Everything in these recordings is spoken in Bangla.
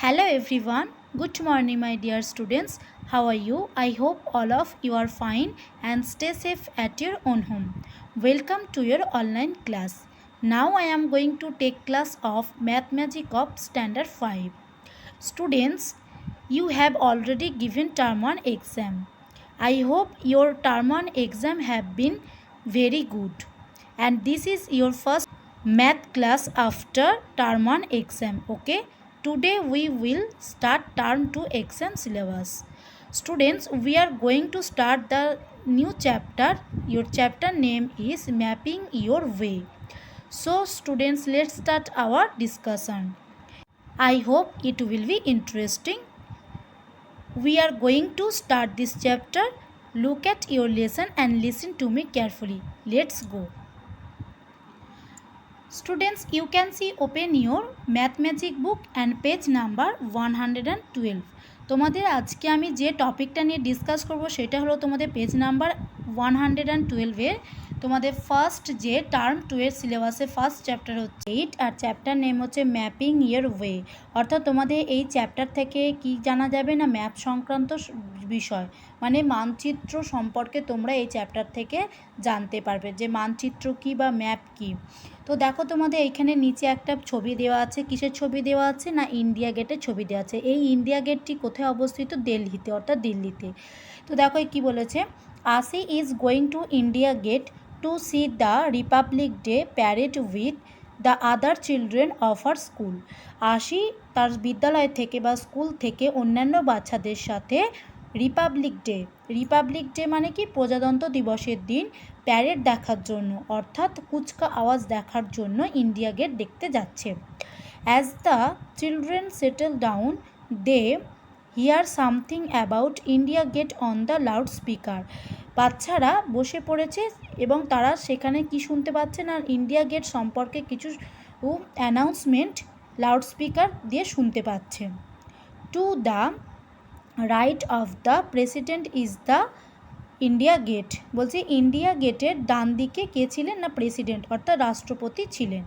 Hello everyone. Good morning my dear students. How are you? I hope all of you are fine and stay safe at your own home. Welcome to your online class. Now I am going to take class of Math Magic of Standard 5. Students, you have already given term 1 exam. I hope your term 1 exam have been very good. And this is your first math class after term 1 exam. Okay, today we will start term 2 exam syllabus. Students, we are going to start the new chapter. Your chapter name is Mapping Your Way. So students, let's start our discussion. I hope it will be interesting. We are going to start this chapter. Look at your lesson and listen to me carefully. Let's go. Students, you can see open your math magic book and page number 112. তোমাদের আজকে আমি যে টপিকটা নিয়ে ডিসকাস করব সেটা হলো তোমাদের পেজ নাম্বার 112 এর তোমাদের ফার্স্ট যে টার্ম 2 এর সিলেবাসে ফার্স্ট চ্যাপ্টার হচ্ছে 8 আর চ্যাপ্টার নেম হচ্ছে ম্যাপিং ইয়োর ওয়ে। অর্থাৎ তোমাদের এই চ্যাপ্টার থেকে কি জানা যাবে না, ম্যাপ সংক্রান্ত বিষয় মানে মানচিত্র সম্পর্কে তোমরা এই চ্যাপ্টার থেকে জানতে পারবে যে মানচিত্র কি বা ম্যাপ কি। তো দেখো তোমাদের এইখানে নিচে একটা ছবি দেওয়া আছে। কিসের ছবি দেওয়া আছে না, ইন্ডিয়া গেটের ছবি দেওয়া আছে। এই ইন্ডিয়া গেটটি কোথায় অবস্থিত? দিল্লিতে, অর্থাৎ দিল্লিতে। তো দেখো কি বলেছে, Ashi is going to India Gate to see the Republic Day parade with the other children of her school. Ashi তার বিদ্যালয় থেকে বা স্কুল থেকে অন্যান্য বাচ্চাদের সাথে রিপাবলিক ডে মানে কি, প্রজাতন্ত্র দিবসের দিন প্যারেড দেখার জন্য অর্থাৎ কুচকা আওয়াজ দেখার জন্য ইন্ডিয়া গেট দেখতে যাচ্ছে। As the children settle down they hear something about India Gate on the loud speaker. বাচ্চারা বসে পড়েছে এবং তারা সেখানে কি শুনতে পাচ্ছে না, ইন্ডিয়া গেট সম্পর্কে কিছু অ্যানাউন্সমেন্ট লাউড স্পিকার দিয়ে শুনতে পাচ্ছে। To the right of the president is the India Gate. বলছে ইন্ডিয়া গেটের ডান দিকে কে ছিলেন না, প্রেসিডেন্ট অর্থাৎ রাষ্ট্রপতি ছিলেন।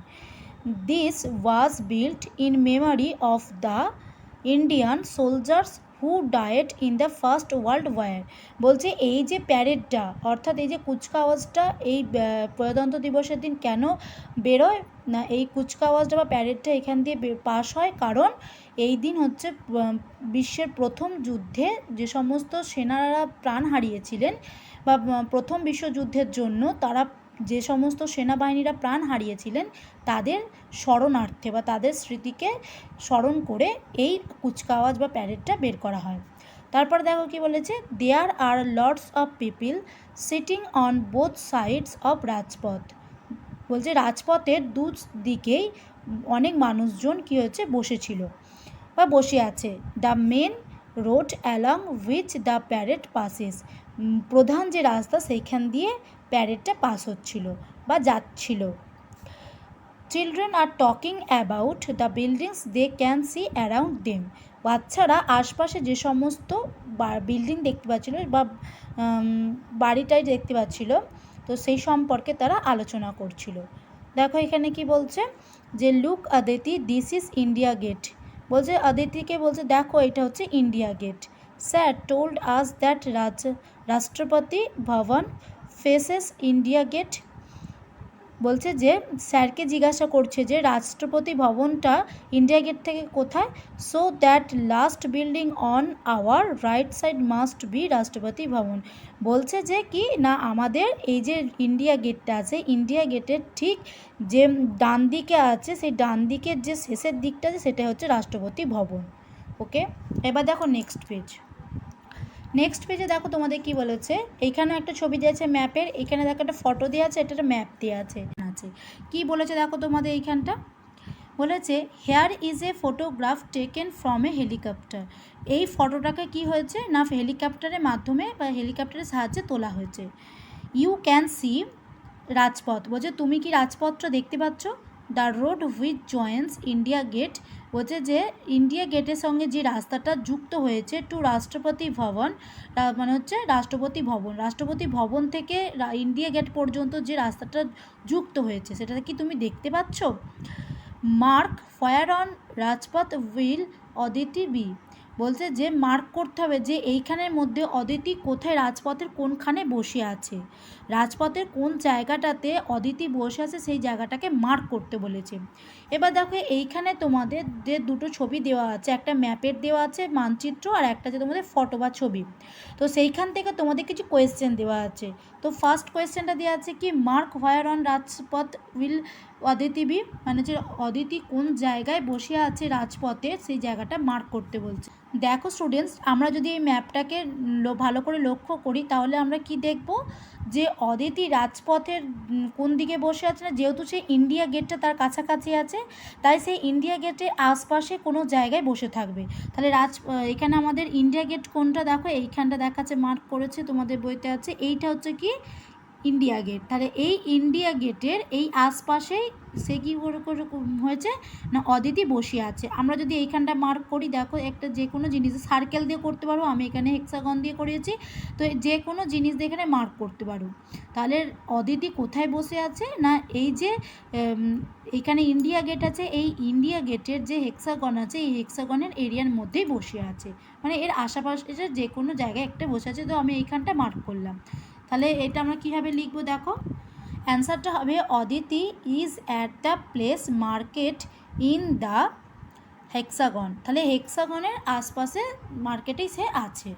This was built in memory of the Indian soldiers who died in the first world war. বলছে এই যে প্যারেডটা অর্থাৎ এই যে কুচকাওয়াজটা এই প্রজাতন্ত্র দিবসের দিন কেন বেরোয় না, এই কুচকাওয়াজটা বা প্যারেডটা এখান দিয়ে পাস হয় কারণ এই দিন হচ্ছে বিশ্বের প্রথম যুদ্ধে যে সমস্ত সেনারা প্রাণ হারিয়েছিলেন বা প্রথম বিশ্বযুদ্ধের জন্য তারা যে সমস্ত সেনাবাহিনীরা প্রাণ হারিয়েছিলেন তাদের স্মরণার্থে বা তাদের স্মৃতিকে স্মরণ করে এই কুচকাওয়াজ বা প্যারেডটা বের করা হয়। তারপর দেখো কি বলেছে, there are lots of people sitting on both sides of Rajpath. বলছে রাজপথের দিকেই অনেক মানুষজন কী হয়েছে, বসেছিল বা বসে আছে। The main road along which the parade passes. প্রধান যে রাস্তা সেইখান দিয়ে প্যারেডটা পাস হচ্ছিল বা যাচ্ছিল। Children are talking about the buildings they can see around them. বাচ্চারা আশপাশে যে সমস্ত বিল্ডিং দেখতে পাচ্ছিল বা বাড়িটাই দেখতে পাচ্ছিল তো সেই সম্পর্কে তারা আলোচনা করছিল। দেখো এখানে কি বলছে যে look Aditi this is India Gate. বলছে আদিতিকে বলছে দেখো এটা হচ্ছে India Gate. Sir told us that Rashtrapati Bhavan faces India Gate. বলছে যে স্যারকে জিজ্ঞাসা করছে যে রাষ্ট্রপতি ভবনটা ইন্ডিয়া গেট থেকে কোথায়। So that last building on our right side must be রাষ্ট্রপতি ভবন। বলছে যে কি না, আমাদের এই যে ইন্ডিয়া গেটটা আছে, ইন্ডিয়া গেটের ঠিক যে ডান দিকে আছে সেই ডান দিকের যে শেষের দিকটা আছে সেটা হচ্ছে রাষ্ট্রপতি ভবন। ওকে, এবার দেখো নেক্সট পেজ। নেক্সট পেজে দেখো তোমাদের কি বলেছে, এইখানেও একটা ছবি দেওয়া আছে ম্যাপের, এখানে দেখো একটা ফটো দেওয়া আছে, এটা একটা ম্যাপ দেওয়া আছে। কি বলেছে দেখো তোমাদের এইখানটা বলেছে hair is a photograph taken from a helicopter. এই ফটোটাকে কি হয়েছে না, হেলিকপ্টারের মাধ্যমে বা হেলিকপ্টারের সাহায্যে তোলা হয়েছে। ইউ ক্যান সি রাজপথ। বলছে তুমি কি রাজপথটা দেখতে পাচ্ছ? The road which joins India Gate. বলছে যে ইন্ডিয়া গেটের সঙ্গে যে রাস্তাটা যুক্ত হয়েছে টু রাষ্ট্রপতি ভবন, মানে হচ্ছে রাষ্ট্রপতি ভবন থেকে ইন্ডিয়া গেট পর্যন্ত যে রাস্তাটা যুক্ত হয়েছে সেটা কি তুমি দেখতে পাচ্ছ? মার্ক ফায়ার অন রাজপথ উইল অদিতি বি। বলছে যে মার্ক করতে হবে যে এইখানের মধ্যে অদিতি কোথায় রাজপথের কোনখানে বসে আছে, রাজপথের কোন জায়গাটাতে অদিতি বসে আছে সেই জায়গাটাকে মার্ক করতে বলেছে। এবার দেখো এইখানে তোমাদের যে দুটো ছবি দেওয়া আছে, একটা ম্যাপের দেওয়া আছে মানচিত্র, আর একটা যে তোমাদের ফটো বা ছবি। তো সেইখান থেকে তোমাদের কিছু কোয়েশ্চেন দেওয়া আছে। তো ফার্স্ট কোয়েশ্চেনটা দেওয়া আছে কি মার্ক ফায়ার অন রাজপথ উইল অদিতি বি, মানে যে অদিতি কোন জায়গায় বসে আছে রাজপথে সেই জায়গাটা মার্ক করতে বলছে। দেখো স্টুডেন্টস, আমরা যদি এই ম্যাপটাকে ভালো করে লক্ষ্য করি তাহলে আমরা কি দেখব যে অদিতি রাজপথের কোন দিকে বসে আছে না, যেহেতু সে ইন্ডিয়া গেটটা তার কাছাকাছি আছে তাই সেই ইন্ডিয়া গেটের আশপাশে কোনো জায়গায় বসে থাকবে। তাহলে এখানে আমাদের ইন্ডিয়া গেট কোনটা দেখো এইখানটা দেখাচ্ছে, মার্ক করেছে তোমাদের বইতে আছে, এইটা হচ্ছে কি ইন্ডিয়া গেট। তাহলে এই ইন্ডিয়া গেটের এই আশপাশেই সে কী হয়েছে না অদিতি বসে আছে। আমরা যদি এইখানটা মার্ক করি, দেখো একটা যে কোনো জিনিস সার্কেল দিয়ে করতে পারো, আমি এখানে হেক্সাগন দিয়ে করিয়েছি, তো যে কোনো জিনিস দিয়ে এখানে মার্ক করতে পারো। তাহলে অদিতি কোথায় বসে আছে না এই যে এইখানে ইন্ডিয়া গেট আছে, এই ইন্ডিয়া গেটের যে হেক্সাগন আছে এই হেক্সাগনের এরিয়ার মধ্যেই বসে আছে, মানে এর আশেপাশে যে কোনো জায়গায় একটা বসে আছে। তো আমি এইখানটা মার্ক করলাম। তাহলে এটা আমরা কীভাবে লিখবো দেখো, অ্যান্সারটা হবে Aditi is at the place market in the hexagon. তাহলে হেক্সাগনের আশপাশে মার্কেটেই সে আছে।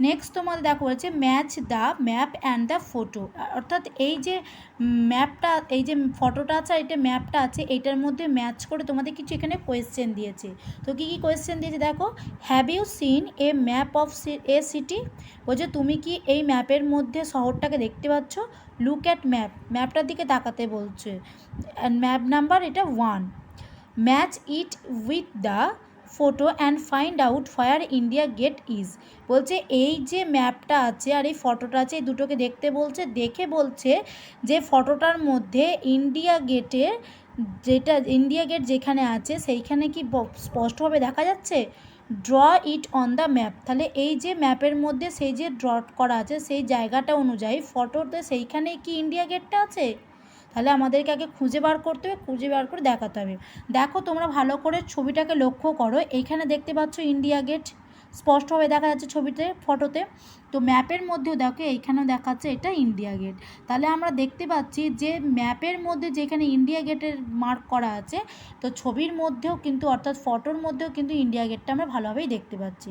নেক্সট তোমাদের দেখো বলছে match the map and the photo, অর্থাৎ এই যে ম্যাপটা এই যে ফটোটা আছে আর এটা ম্যাপটা আছে এইটার মধ্যে ম্যাচ করে তোমাদের কিছু এখানে কোয়েশ্চেন দিয়েছে। তো কী কী কোয়েশ্চেন দিয়েছে দেখো, have you seen a map of a city, বলছে তুমি কি এই ম্যাপের মধ্যে শহরটাকে দেখতে পাচ্ছ, লুক অ্যাট ম্যাপ, ম্যাপটার দিকে তাকাতে বলছে, ম্যাপ নাম্বার এটা 1, match it with the photo and find out where India Gate is. বলছে এই যে ম্যাপটা আছে আর এই ফটোটা আছে এই দুটোকে দেখতে বলছে, দেখে বলছে যে ফটোটার মধ্যে ইন্ডিয়া গেটের ইন্ডিয়া গেট যেখানে আছে সেইখানে কি স্পষ্টভাবে দেখা যাচ্ছে, draw it on the map. তাহলে এই যে ম্যাপের মধ্যে সেই যে ড্র করা আছে সেই জায়গাটা অনুযায়ী ফটোতে সেইখানেই কি ইন্ডিয়া গেটটা আছে। তাহলে আমাদেরকে আগে খুঁজে বার করতে হবে, খুঁজে বার করে দেখাতে হবে। দেখো তোমরা ভালো করে ছবিটাকে লক্ষ্য করো, এইখানে দেখতে পাচ্ছ ইন্ডিয়া গেট স্পষ্টভাবে দেখা যাচ্ছে ছবিতে ফটোতে, তো ম্যাপের মধ্যেও দেখো এইখানেও দেখাচ্ছে এটা ইন্ডিয়া গেট। তাহলে আমরা দেখতে পাচ্ছি যে ম্যাপের মধ্যে যেখানে ইন্ডিয়া গেটের মার্ক করা আছে তো ছবির মধ্যেও কিন্তু অর্থাৎ ফটোর মধ্যেও কিন্তু ইন্ডিয়া গেটটা আমরা ভালোভাবেই দেখতে পাচ্ছি।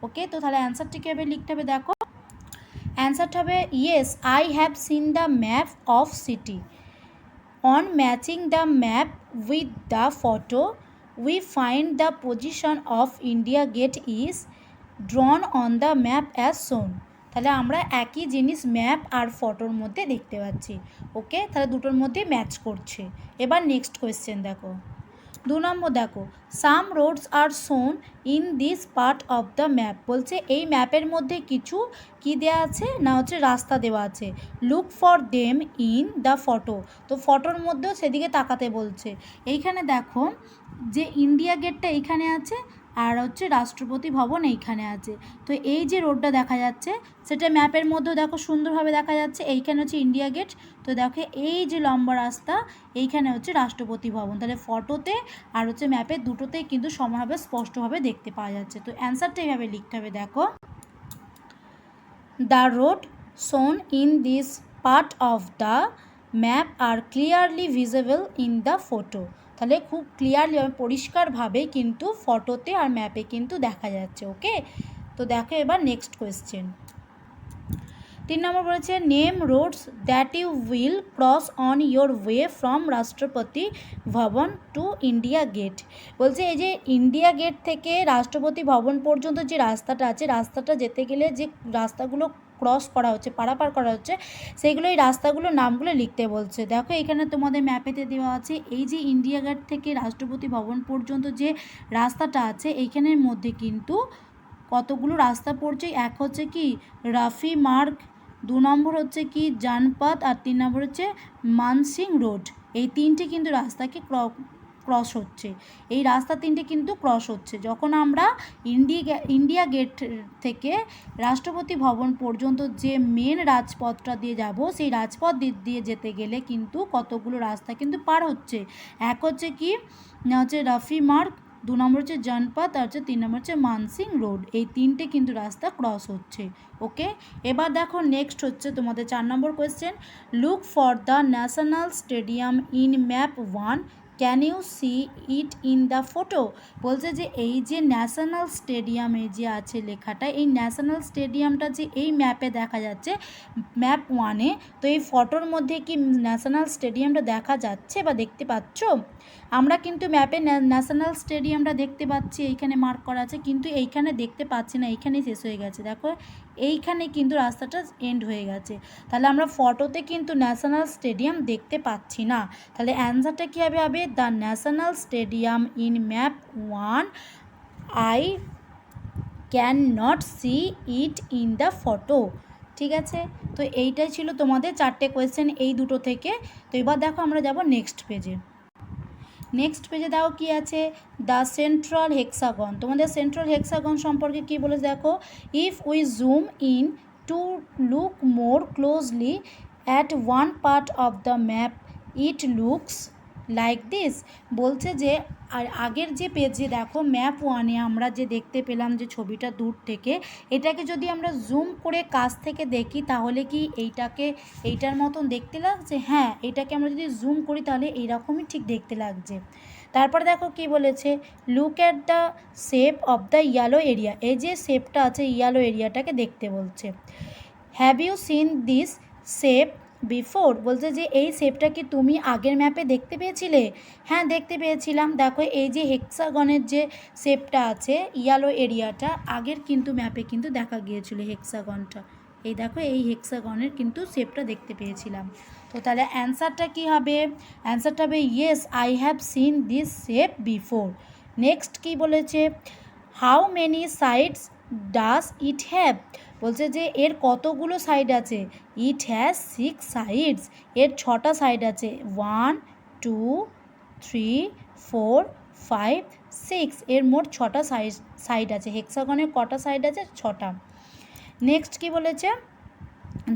ওকে, তো তাহলে অ্যান্সারটি কীভাবে লিখতে হবে দেখো, অ্যান্সারটা হবে yes I have seen the map of city. On matching the map with the photo, we find the position of India Gate is drawn on the map as shown. তাহলে আমরা একই জিনিস ম্যাপ আর ফটোর মধ্যে দেখতে পাচ্ছি। ওকে, তাহলে দুটোর মধ্যে ম্যাচ করছে। এবার নেক্সট কোয়েশ্চেন দেখো, 2 নম্বর দেখো, সাম রোডস আর শোন in this part of the map. বলছে এই ম্যাপের মধ্যে কিছু কি দেওয়া আছে না হচ্ছে রাস্তা দেওয়া আছে, look for them in the photo. তো ফটোর মধ্যেও সেদিকে তাকাতে বলছে। এইখানে দেখো যে ইন্ডিয়া গেটটা এইখানে আছে আর হচ্ছে রাষ্ট্রপতি ভবন এইখানে আছে। তো এই যে রোডটা দেখা যাচ্ছে সেটা ম্যাপের মধ্যেও দেখো সুন্দরভাবে দেখা যাচ্ছে, এইখানে হচ্ছে ইন্ডিয়া গেট, তো দেখো এই যে লম্বা রাস্তা এইখানে হচ্ছে রাষ্ট্রপতি ভবন। তাহলে ফটোতে আর হচ্ছে ম্যাপে দুটোতেই কিন্তু সমানভাবে স্পষ্টভাবে দেখতে পাওয়া যাচ্ছে। তো অ্যান্সারটা এইভাবে লিখতে হবে দেখো, দ্য রোড শোন in this part of the map R clearly visible in the photo. তাহলে খুব ক্লিয়ারলি পরিষ্কারভাবে কিন্তু ফটোতে আর ম্যাপে কিন্তু দেখা যাচ্ছে। ওকে, তো দেখো এবার নেক্সট কোয়েশ্চেন 3 নম্বর বলেছে name roads that you will cross on your way from Rashtrapati Bhavan two India Gate. বলছে এই যে ইন্ডিয়া গেট থেকে রাষ্ট্রপতি ভবন পর্যন্ত যে রাস্তাটা আছে, রাস্তাটা যেতে গেলে যে রাস্তাগুলো ক্রস করা হচ্ছে পারাপার করা হচ্ছে সেইগুলো এই রাস্তাগুলোর নামগুলো লিখতে বলছে। দেখো এখানে তোমাদের ম্যাপেতে দেওয়া আছে এই যে ইন্ডিয়া গেট থেকে রাষ্ট্রপতি ভবন পর্যন্ত যে রাস্তাটা আছে এইখানের মধ্যে কিন্তু কতগুলো রাস্তা পড়ছে, এক হচ্ছে কি রাফি মার্গ, 2 নম্বর হচ্ছে কি জানপথ আর 3 নম্বর হচ্ছে মানসিং রোড। এই তিনটে কিন্তু রাস্তাকে ক্রস হচ্ছে, এই রাস্তা তিনটে কিন্তু ক্রস হচ্ছে। যখন আমরা ইন্ডিয়া গেট থেকে রাষ্ট্রপতি ভবন পর্যন্ত যে মেন রাজপথটা দিয়ে যাব, সেই রাজপথ দিয়ে যেতে গেলে কিন্তু কতগুলো রাস্তা কিন্তু পার হচ্ছে। এক হচ্ছে কি না হচ্ছে রফি মার্গ, 2 নম্বর হচ্ছে জনপথ, আর হচ্ছে 3 নম্বর হচ্ছে মানসিং রোড। এই তিনটে কিন্তু রাস্তা ক্রস হচ্ছে। ওকে, এবার দেখো নেক্সট হচ্ছে তোমাদের 4 number question, look for the national stadium in map 1, can you see it in the photo. বলছে যে এই যে ন্যাশনাল স্টেডিয়ামে যে আছে লেখাটা, এই ন্যাশনাল স্টেডিয়ামটা যে এই ম্যাপে দেখা যাচ্ছে, ম্যাপ 1-এ, তো এই ফটোর মধ্যে কি ন্যাশনাল স্টেডিয়ামটা দেখা যাচ্ছে বা দেখতে পাচ্ছ? আমরা কিন্তু ম্যাপে ন্যাশনাল স্টেডিয়ামটা দেখতে পাচ্ছি, এইখানে মার্ক করা আছে, কিন্তু এইখানে দেখতে পাচ্ছি না, এইখানেই শেষ হয়ে গেছে। দেখো এইখানে কিন্তু রাস্তাটা এন্ড হয়ে গেছে, তাহলে আমরা ফটোতে কিন্তু ন্যাশনাল স্টেডিয়াম দেখতে পাচ্ছি না। তাহলে অ্যান্সারটা কী হবে? The national stadium in map 1, I can not see it in the photo. ঠিক আছে, তো এইটাই ছিল তোমাদের 4টে কোয়েশ্চেন এই দুটো থেকে। তো এবার দেখো আমরা যাব নেক্সট পেজে। নেক্সট পেজে দেখো কী আছে, দ্য সেন্ট্রাল হেক্সাগন। তোমাদের সেন্ট্রাল হেক্সাগন সম্পর্কে কী বলে দেখো, if we zoom in to look more closely at one part of the map it looks like this. বলছে যে আর আগের যে পেজে দেখো ম্যাপ 1-এ আমরা যে দেখতে পেলাম যে ছবিটা দূর থেকে, এটাকে যদি আমরা জুম করে কাছ থেকে দেখি তাহলে কি এইটার মতন দেখতে লাগছে? হ্যাঁ, এটাকে আমরা যদি জুম করি তাহলে এইরকমই ঠিক দেখতে লাগছে। তারপর দেখো কি বলেছে, look at the shape of the yellow area. এই যে শেপটা আছে ইয়েলো এরিয়াটাকে দেখতে বলছে। Have you seen this shape before. বলছে যে এই শেপটা কি তুমি আগের ম্যাপে দেখতে পেয়েছিলে? হ্যাঁ, দেখতে পেয়েছিলাম। দেখো এই যে হেক্সাগনের যে শেপটা আছে ইয়েলো এরিয়াটা আগের কিন্তু ম্যাপে কিন্তু দেখা গিয়েছিল হেক্সাগনটা। এই দেখো এই হেক্সাগনের কিন্তু শেপটা দেখতে পেয়েছিলাম। তো তাহলে অ্যান্সারটা কী হবে? অ্যান্সারটা হবে yes, I have seen this shape before. Next কি বলেছে, how many sides does it have. বলছে যে এর কতগুলো সাইড আছে? It has 6 sides. এর 6টা সাইড আছে, 1 2 3 4 5 6। এর মোট 6টা সাইড আছে। হেক্সাগনের কটা সাইড আছে? 6টা। নেক্সট কি বলেছে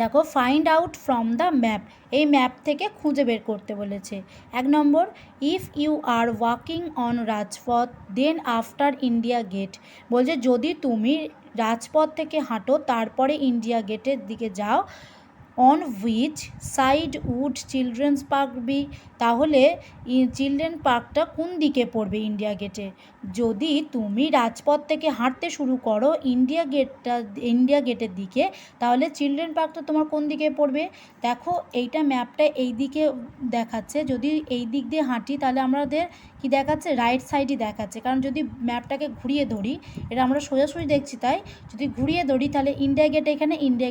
দেখো, find out from the map. এই ম্যাপ থেকে খুঁজে বের করতে বলেছে। 1 number, if you are walking on Rajpath then after India Gate. বলছে যদি তুমি রাজপথ থেকে হাঁটো তারপরে ইন্ডিয়া গেটের দিকে যাও, on which side would children's park be. তাহলে চিলড্রেন পার্কটা কোন দিকে পড়বে ইন্ডিয়া গেটে? যদি তুমি রাজপথ থেকে হাঁটতে শুরু করো ইন্ডিয়া গেটের দিকে, তাহলে চিলড্রেন পার্কটা তোমার কোন দিকে পড়বে? দেখো এইটা ম্যাপটা এই দিকে দেখাচ্ছে, যদি এই দিক দিয়ে হাঁটি তাহলে আমাদের কি দেখাচ্ছে? রাইট সাইডই দেখাচ্ছে। কারণ যদি ম্যাপটাকে ঘুরিয়ে ধরি, এটা আমরা সোজাসুজি দেখছি, তাই যদি ঘুরিয়ে ধরি তাহলে ইন্ডিয়া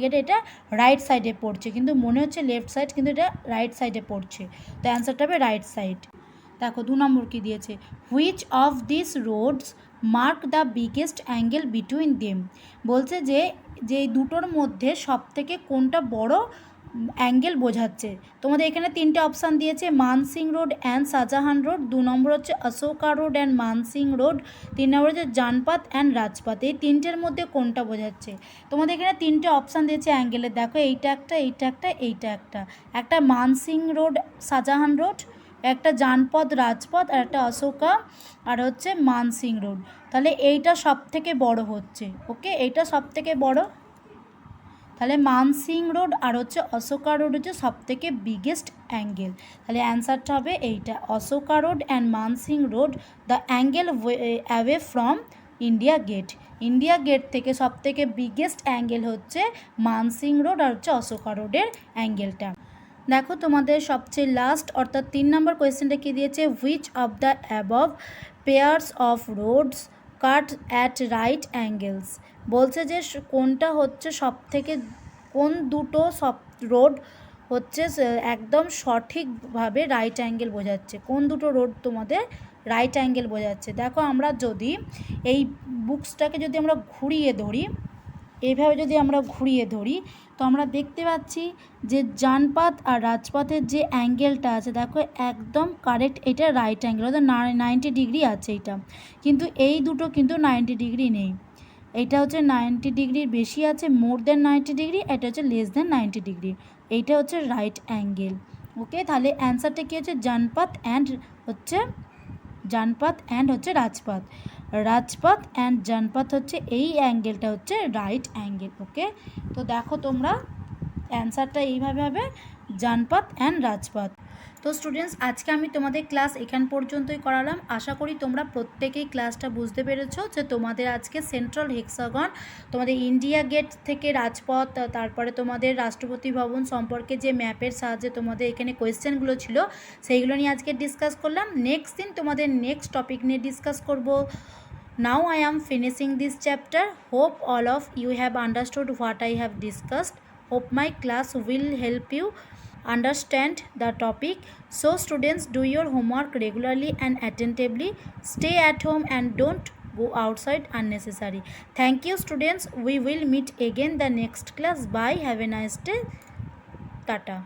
গেটে এটা রাইট সাইডে পড়ছে, কিন্তু মনে হচ্ছে লেফট সাইড, কিন্তু এটা রাইট সাইডে পড়ছে। তো অ্যান্সারটা হবে রাইট সাইড। দেখো 2 নম্বর কি দিয়েছে, which of this roads mark the biggest angle between them. বলছে যে এই দুটোর মধ্যে সবথেকে কোনটা বড় অ্যাঙ্গেল বোঝাচ্ছে। তোমাদের এখানে 3টে অপশান দিয়েছে, Mansingh road and Shahjahan road, 2 নম্বর হচ্ছে Ashoka road and Mansingh road, 3 নম্বর হচ্ছে জানপাথ অ্যান্ড রাজপাথ। এই 3টের মধ্যে কোনটা বোঝাচ্ছে? তোমাদের এখানে 3টে অপশান দিয়েছে অ্যাঙ্গেলের। দেখো এইটা একটা মানসিং রোড শাহজাহান রোড, একটা জানপথ রাজপথ, আর একটা অশোকা আর হচ্ছে মানসিং রোড। তাহলে এইটা সব থেকে বড় হচ্ছে। ওকে, এইটা সব থেকে বড়। তাহলে মানসিং রোড আর হচ্ছে অশোকা রোড হচ্ছে সব থেকে বিগেস্ট অ্যাঙ্গেল। তাহলে অ্যান্সারটা হবে এইটা, Ashoka road and Mansingh road the angle away from India Gate. India Gate থেকে সব থেকে বিগেস্ট অ্যাঙ্গেল হচ্ছে মানসিং রোড আর হচ্ছে অশোকা রোডের অ্যাঙ্গেলটা। দেখো তোমাদের সবচেয়ে লাস্ট অর্থাৎ 3 নম্বর কোয়েশ্চেনটা কী দিয়েছে, which of the above pairs of roads cut at right angles. বলছে যে কোনটা হচ্ছে কোন দুটো রোড হচ্ছে একদম সঠিকভাবে রাইট অ্যাঙ্গেল বোঝাচ্ছে, কোন দুটো রোড তোমাদের রাইট অ্যাঙ্গেল বোঝাচ্ছে। দেখো আমরা যদি এই বুকসটাকে যদি আমরা ঘুরিয়ে ধরি, এইভাবে যদি আমরা ঘুরিয়ে ধরি তো আমরা দেখতে পাচ্ছি যে জানপাত আর রাজপাথের যে অ্যাঙ্গেলটা আছে দেখো একদম কারেক্ট, এটা রাইট অ্যাঙ্গেল, অর্থাৎ 90 ডিগ্রি আছে এটা, কিন্তু এই দুটো কিন্তু 90 ডিগ্রি নেই। এইটা হচ্ছে 90 ডিগ্রির বেশি আছে, মোর দেন 90 ডিগ্রি, এটা হচ্ছে লেস দেন 90 ডিগ্রি, এইটা হচ্ছে রাইট অ্যাঙ্গেল। ওকে, তাহলে অ্যান্সারটা কী হচ্ছে জানপাত অ্যান্ড হচ্ছে রাজপাত। রাজপাত অ্যান্ড জানপাত হচ্ছে এই অ্যাঙ্গেলটা হচ্ছে রাইট অ্যাঙ্গেল। ওকে, তো দেখো তোমরা অ্যান্সারটা এইভাবে হবে জানপাত অ্যান্ড রাজপাত। তো স্টুডেন্টস, আজকে আমি তোমাদের ক্লাস এখান পর্যন্তই করালাম। আশা করি তোমরা প্রত্যেকেই ক্লাসটা বুঝতে পেরেছো যে তোমাদের আজকে সেন্ট্রাল হেক্সাগন, তোমাদের ইন্ডিয়া গেট থেকে রাজপথ, তারপরে তোমাদের রাষ্ট্রপতি ভবন সম্পর্কে যে ম্যাপের সাহায্যে তোমাদের এখানে কোয়েশ্চেনগুলো ছিল সেইগুলো নিয়ে আজকে ডিসকাস করলাম। নেক্সট দিন তোমাদের নেক্সট টপিক নিয়ে ডিসকাস করব। Now I am finishing this chapter. Hope all of you have understood what I have discussed. Hope my class will help you understand the topic. So students, do your homework regularly and attentively. Stay at home and don't go outside unnecessary. Thank you students. We will meet again the next class. Bye. Have a nice day. Tata.